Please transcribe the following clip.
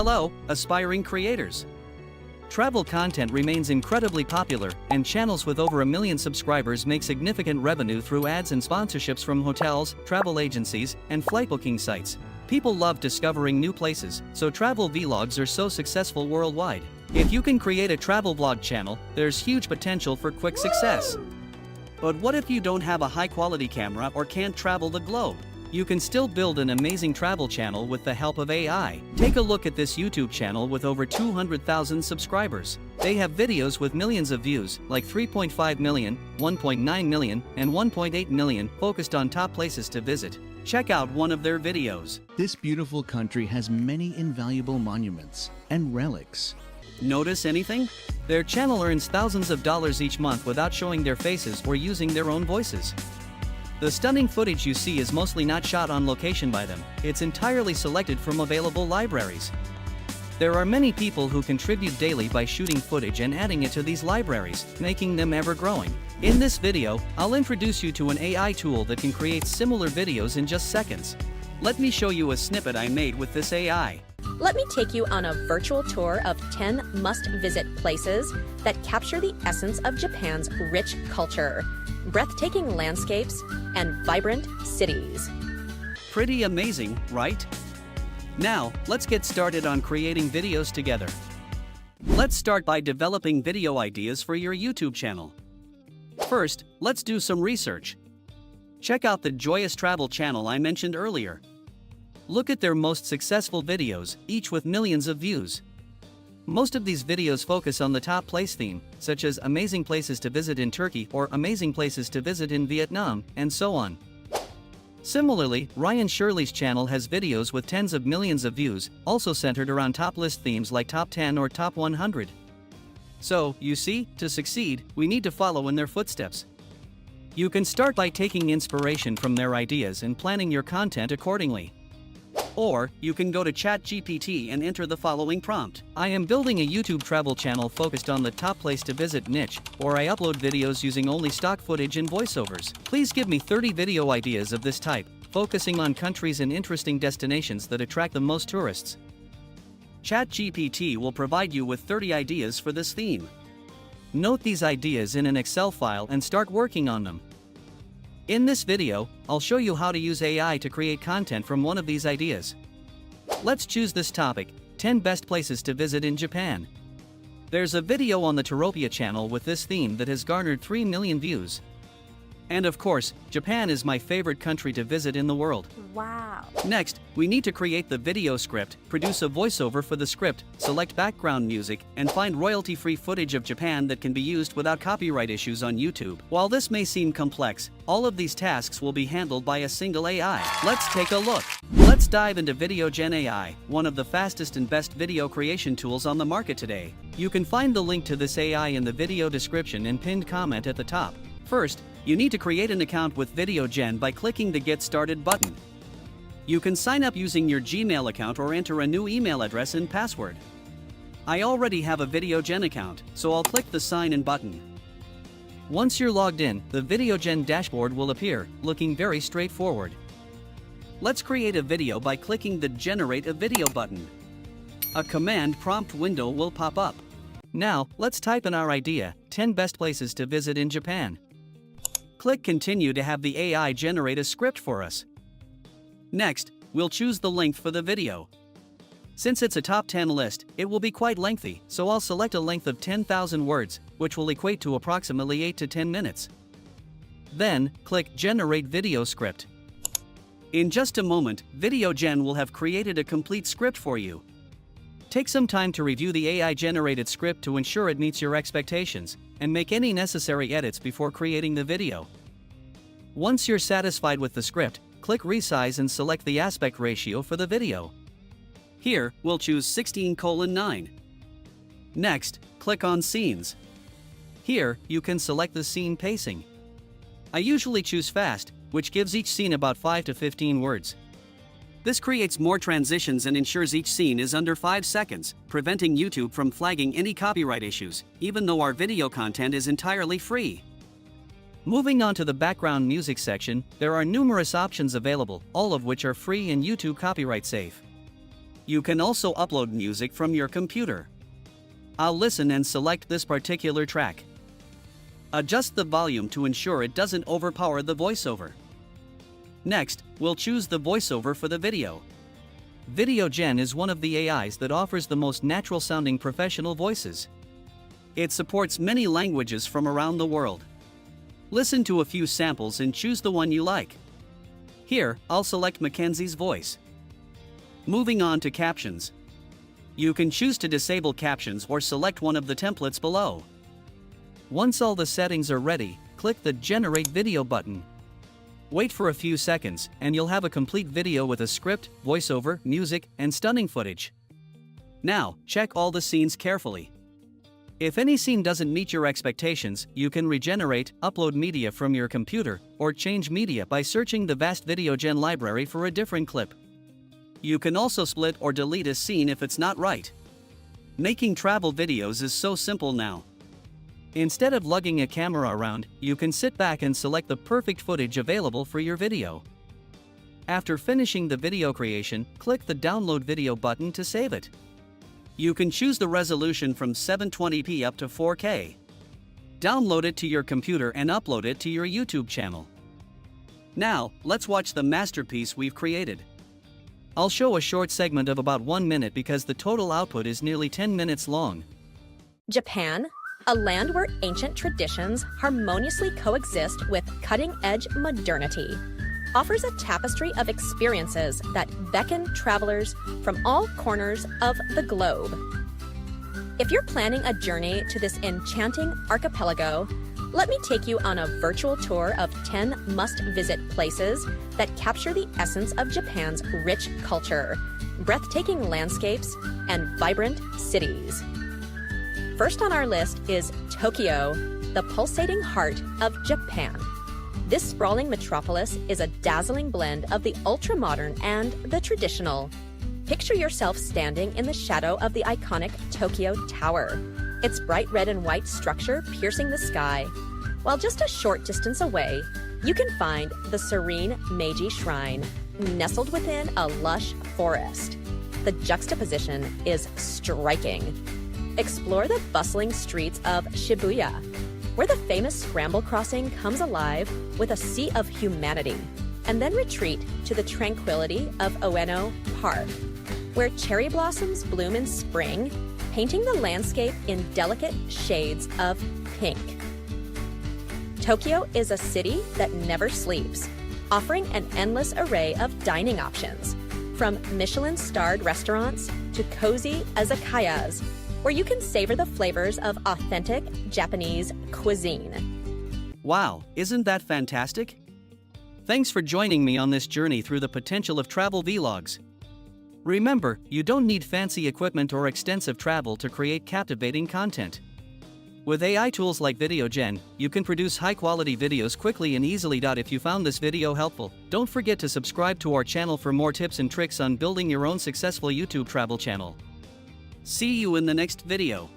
Hello, aspiring creators. Travel content remains incredibly popular, and channels with over 1 million subscribers make significant revenue through ads and sponsorships from hotels, travel agencies, and flight booking sites. People love discovering new places, so travel vlogs are so successful worldwide. If you can create a travel vlog channel, there's huge potential for quick success. But what if you don't have a high-quality camera or can't travel the globe? You can still build an amazing travel channel with the help of AI. Take a look at this YouTube channel with over 200,000 subscribers. They have videos with millions of views, like 3.5 million, 1.9 million, and 1.8 million, focused on top places to visit. Check out one of their videos. This beautiful country has many invaluable monuments and relics. Notice anything? Their channel earns thousands of dollars each month without showing their faces or using their own voices. The stunning footage you see is mostly not shot on location by them, it's entirely selected from available libraries. There are many people who contribute daily by shooting footage and adding it to these libraries, making them ever-growing. In this video, I'll introduce you to an AI tool that can create similar videos in just seconds. Let me show you a snippet I made with this AI. Let me take you on a virtual tour of 10 must-visit places that capture the essence of Japan's rich culture, breathtaking landscapes, and vibrant cities. Pretty amazing, right? Now, let's get started on creating videos together. Let's start by developing video ideas for your YouTube channel. First, let's do some research. Check out the Joyous Travel channel I mentioned earlier. Look at their most successful videos, each with millions of views. Most of these videos focus on the top place theme, such as amazing places to visit in Turkey or amazing places to visit in Vietnam, and so on. Similarly, Ryan Shirley's channel has videos with tens of millions of views, also centered around top list themes like top 10 or top 100. So, you see, to succeed, we need to follow in their footsteps. You can start by taking inspiration from their ideas and planning your content accordingly. Or, you can go to ChatGPT and enter the following prompt. I am building a YouTube travel channel focused on the top place to visit niche, or I upload videos using only stock footage and voiceovers. Please give me 30 video ideas of this type, focusing on countries and interesting destinations that attract the most tourists. ChatGPT will provide you with 30 ideas for this theme. Note these ideas in an Excel file and start working on them. In this video, I'll show you how to use AI to create content from one of these ideas. Let's choose this topic, 10 best places to visit in Japan. There's a video on the Teropia channel with this theme that has garnered 3 million views. And of course, Japan is my favorite country to visit in the world. Wow. Next, we need to create the video script, produce a voiceover for the script, select background music, and find royalty-free footage of Japan that can be used without copyright issues on YouTube. While this may seem complex, all of these tasks will be handled by a single AI. Let's take a look. Let's dive into Video Gen AI, one of the fastest and best video creation tools on the market today. You can find the link to this AI in the video description and pinned comment at the top. First, you need to create an account with VideoGen by clicking the Get Started button. You can sign up using your Gmail account or enter a new email address and password. I already have a VideoGen account, so I'll click the Sign In button. Once you're logged in, the VideoGen dashboard will appear, looking very straightforward. Let's create a video by clicking the Generate a Video button. A command prompt window will pop up. Now, let's type in our idea, 10 best places to visit in Japan. Click Continue to have the AI generate a script for us. Next, we'll choose the length for the video. Since it's a top 10 list, it will be quite lengthy, so I'll select a length of 10,000 words, which will equate to approximately 8 to 10 minutes. Then, click Generate Video Script. In just a moment, VideoGen will have created a complete script for you. Take some time to review the AI-generated script to ensure it meets your expectations, and make any necessary edits before creating the video. Once you're satisfied with the script, click Resize and select the aspect ratio for the video. Here, we'll choose 16:9. Next, click on Scenes. Here, you can select the scene pacing. I usually choose Fast, which gives each scene about 5 to 15 words. This creates more transitions and ensures each scene is under 5 seconds, preventing YouTube from flagging any copyright issues, even though our video content is entirely free. Moving on to the background music section, there are numerous options available, all of which are free and YouTube copyright safe. You can also upload music from your computer. I'll listen and select this particular track. Adjust the volume to ensure it doesn't overpower the voiceover. Next, we'll choose the voiceover for the video. VideoGen is one of the AIs that offers the most natural-sounding professional voices. It supports many languages from around the world. Listen to a few samples and choose the one you like. Here, I'll select Mackenzie's voice. Moving on to captions. You can choose to disable captions or select one of the templates below. Once all the settings are ready, click the Generate Video button. Wait for a few seconds, and you'll have a complete video with a script, voiceover, music, and stunning footage. Now, check all the scenes carefully. If any scene doesn't meet your expectations, you can regenerate, upload media from your computer, or change media by searching the vast VideoGen library for a different clip. You can also split or delete a scene if it's not right. Making travel videos is so simple now. Instead of lugging a camera around, you can sit back and select the perfect footage available for your video. After finishing the video creation, click the Download Video button to save it. You can choose the resolution from 720p up to 4K. Download it to your computer and upload it to your YouTube channel. Now, let's watch the masterpiece we've created. I'll show a short segment of about 1 minute because the total output is nearly 10 minutes long. Japan, a land where ancient traditions harmoniously coexist with cutting-edge modernity, offers a tapestry of experiences that beckon travelers from all corners of the globe. If you're planning a journey to this enchanting archipelago, let me take you on a virtual tour of 10 must-visit places that capture the essence of Japan's rich culture, breathtaking landscapes, and vibrant cities. First on our list is Tokyo, the pulsating heart of Japan. This sprawling metropolis is a dazzling blend of the ultra-modern and the traditional. Picture yourself standing in the shadow of the iconic Tokyo Tower, its bright red and white structure piercing the sky. While just a short distance away, you can find the serene Meiji Shrine, nestled within a lush forest. The juxtaposition is striking. Explore the bustling streets of Shibuya, where the famous Scramble Crossing comes alive with a sea of humanity, and then retreat to the tranquility of Ueno Park, where cherry blossoms bloom in spring, painting the landscape in delicate shades of pink. Tokyo is a city that never sleeps, offering an endless array of dining options, from Michelin-starred restaurants to cozy izakayas, where you can savor the flavors of authentic Japanese cuisine. Wow, isn't that fantastic? Thanks for joining me on this journey through the potential of travel vlogs. Remember, you don't need fancy equipment or extensive travel to create captivating content. With AI tools like VideoGen, you can produce high-quality videos quickly and easily. If you found this video helpful, don't forget to subscribe to our channel for more tips and tricks on building your own successful YouTube travel channel. See you in the next video.